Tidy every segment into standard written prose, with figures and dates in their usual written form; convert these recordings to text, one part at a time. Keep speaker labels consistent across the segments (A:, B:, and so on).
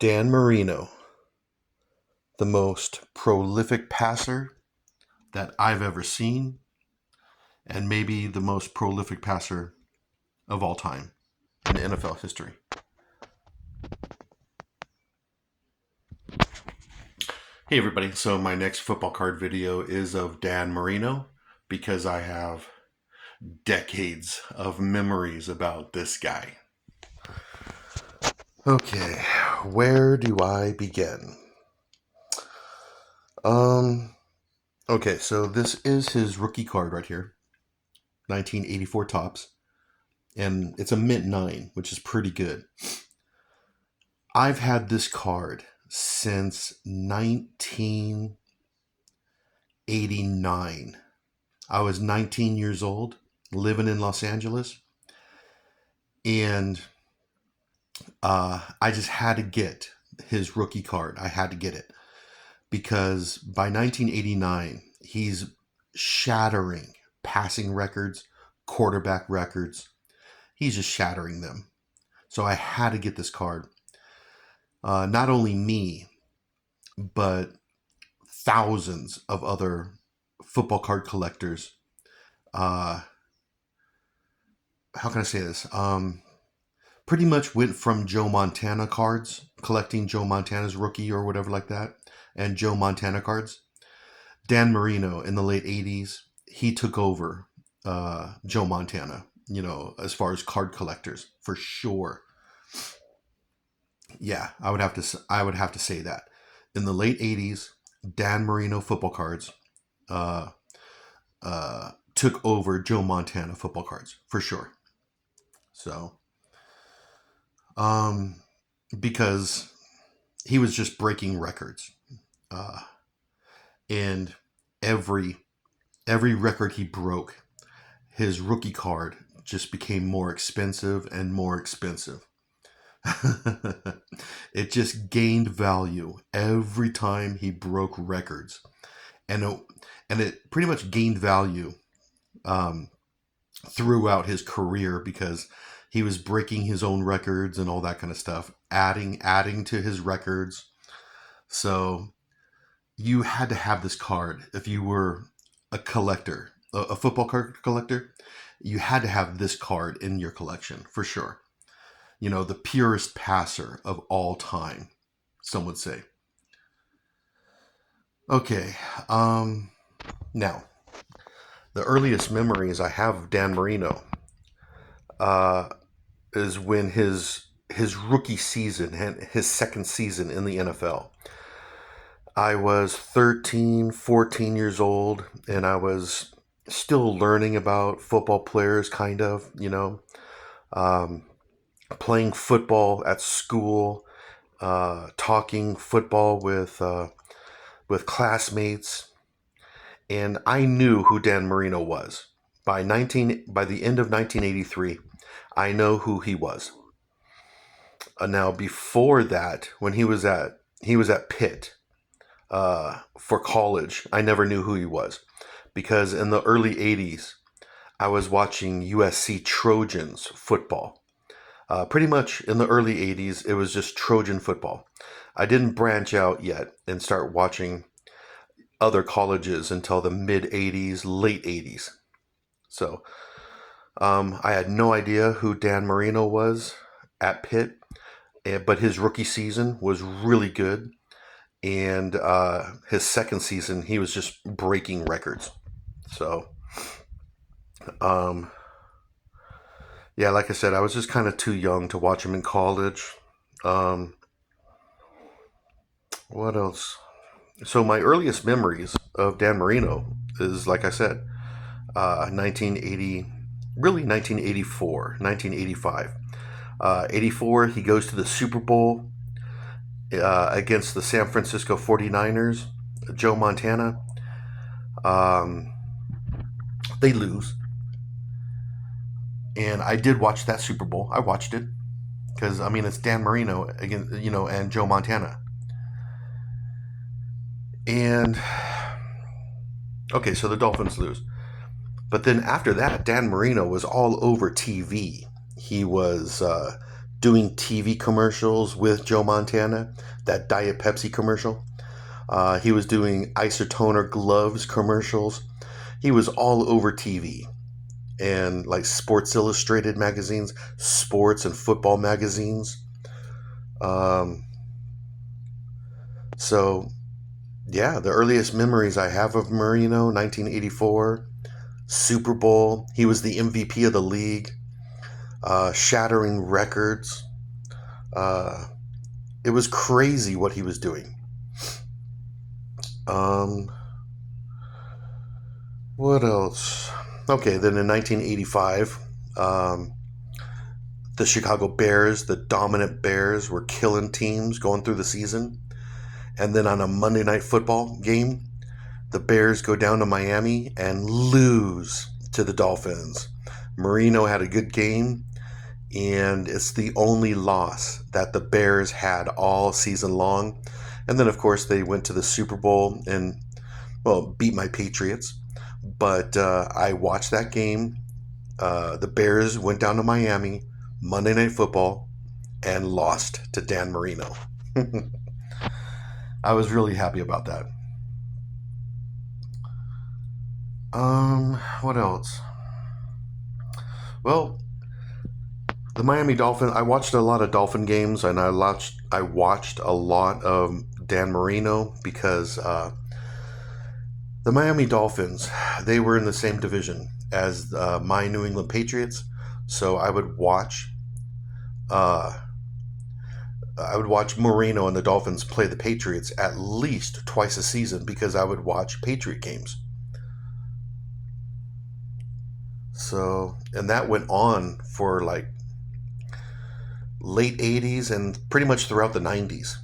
A: Dan Marino, the most prolific passer that I've ever seen, and maybe the most prolific passer of all time in NFL history. Hey everybody, so my next football card video is of Dan Marino because I have decades of memories about this guy. Okay, where do I begin? Okay, so this is his rookie card right here, 1984 tops, and it's a mint 9, which is pretty good. I've had this card since 1989. I was 19 years old, living in Los Angeles, and I just had to get his rookie card. I had to get it because by 1989, he's shattering passing records, quarterback records. He's just shattering them. So I had to get this card. Not only me, but thousands of other football card collectors. How can I say this? Pretty much went from Joe Montana cards, collecting Joe Montana's rookie or whatever like that, and Joe Montana cards. Dan Marino in the late 80s, he took over Joe Montana, as far as card collectors, for sure. Yeah, I would have to say that. In the late 80s, Dan Marino football cards uh, took over Joe Montana football cards, for sure. So, because he was just breaking records, and every record he broke, his rookie card just became more expensive and more expensive. It just gained value every time he broke records, and it pretty much gained value throughout his career because he was breaking his own records and all that kind of stuff, adding to his records. So you had to have this card if you were a collector, a football card collector. You had to have this card in your collection for sure. The purest passer of all time, some would say. Okay, now the earliest memories I have of Dan Marino uh, is when his rookie season, his second season in the NFL. I was 13, 14 years old, and I was still learning about football players, kind of, playing football at school, talking football with classmates, and I knew who Dan Marino was. By the end of 1983, I know who he was. Now, before that, when he was at Pitt for college, I never knew who he was because in the early 80s, I was watching USC Trojans football. Pretty much in the early 80s, it was just Trojan football. I didn't branch out yet and start watching other colleges until the mid 80s, late 80s. So I had no idea who Dan Marino was at Pitt, but his rookie season was really good. And his second season, he was just breaking records. So, yeah, like I said, I was just kind of too young to watch him in college. What else? So my earliest memories of Dan Marino is, like I said, 1980, really 1984, 1985. 84, he goes to the Super Bowl against the San Francisco 49ers, Joe Montana. They lose. And I did watch that Super Bowl. I watched it because, I mean, it's Dan Marino again, and Joe Montana. And okay, so the Dolphins lose. But then after that, Dan Marino was all over TV. He was doing TV commercials with Joe Montana, that Diet Pepsi commercial. He was doing Isotoner gloves commercials. He was all over TV and like Sports Illustrated magazines, sports and football magazines. Um, so, yeah, the earliest memories I have of Marino, 1984, Super Bowl. He was the MVP of the league, shattering records. Uh, it was crazy what he was doing. Um, what else? Okay, then in 1985, um, the Chicago Bears, the dominant Bears, were killing teams going through the season. And then on a Monday Night Football game, the Bears go down to Miami and lose to the Dolphins. Marino had a good game, and it's the only loss that the Bears had all season long. And then, of course, they went to the Super Bowl and, well, beat my Patriots. But I watched that game. The Bears went down to Miami, Monday Night Football, and lost to Dan Marino. I was really happy about that. What else? Well, the Miami Dolphins. I watched a lot of Dolphin games, and I watched a lot of Dan Marino because the Miami Dolphins, they were in the same division as my New England Patriots, so uh, I would watch Marino and the Dolphins play the Patriots at least twice a season because I would watch Patriot games. So, and that went on for like late 80s and pretty much throughout the 90s.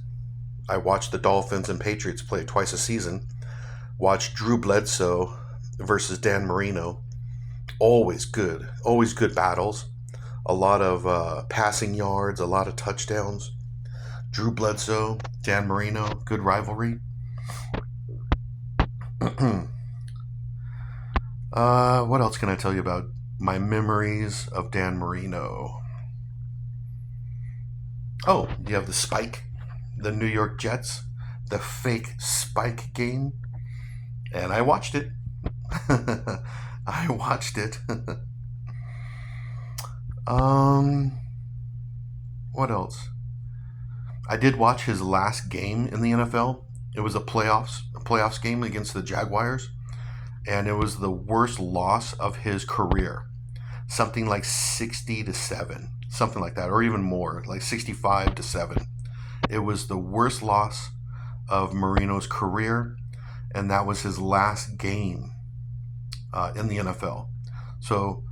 A: I watched the Dolphins and Patriots play twice a season. Watched Drew Bledsoe versus Dan Marino. Always good battles. A lot of passing yards, a lot of touchdowns. Drew Bledsoe, Dan Marino, good rivalry. What else can I tell you about my memories of Dan Marino? Oh, you have the Spike, the New York Jets, the fake Spike game, and I watched it. I watched it. um, what else? I did watch his last game in the NFL. It was a playoffs game against the Jaguars, and it was the worst loss of his career. Something like 60-7, something like that, or even more, like 65-7. It was the worst loss of Marino's career, and that was his last game in the NFL. So,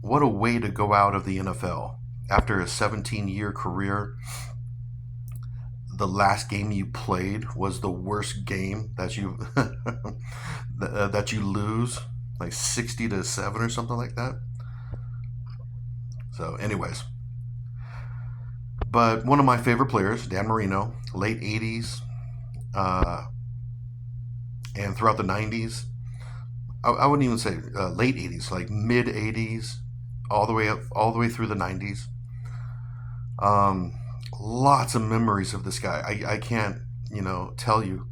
A: what a way to go out of the NFL after a 17-year career. The last game you played was the worst game that you that you lose, like 60-7 or something like that. So, anyways, but one of my favorite players, Dan Marino, late 80s uh, and throughout the 90s. I wouldn't even say late 80s, like mid 80s, all the way up, all the way through the 90s. Um, Lots of memories of this guy. I can't, tell you.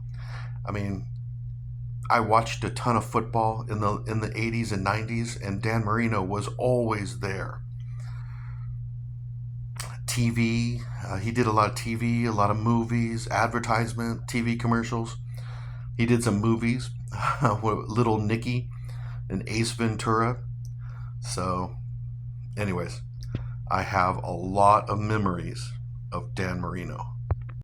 A: I mean, I watched a ton of football in the 80s and 90s, and Dan Marino was always there. TV, he did a lot of TV, a lot of movies, advertisement, TV commercials. He did some movies, with Little Nicky and Ace Ventura. So, anyways, I have a lot of memories of Dan Marino.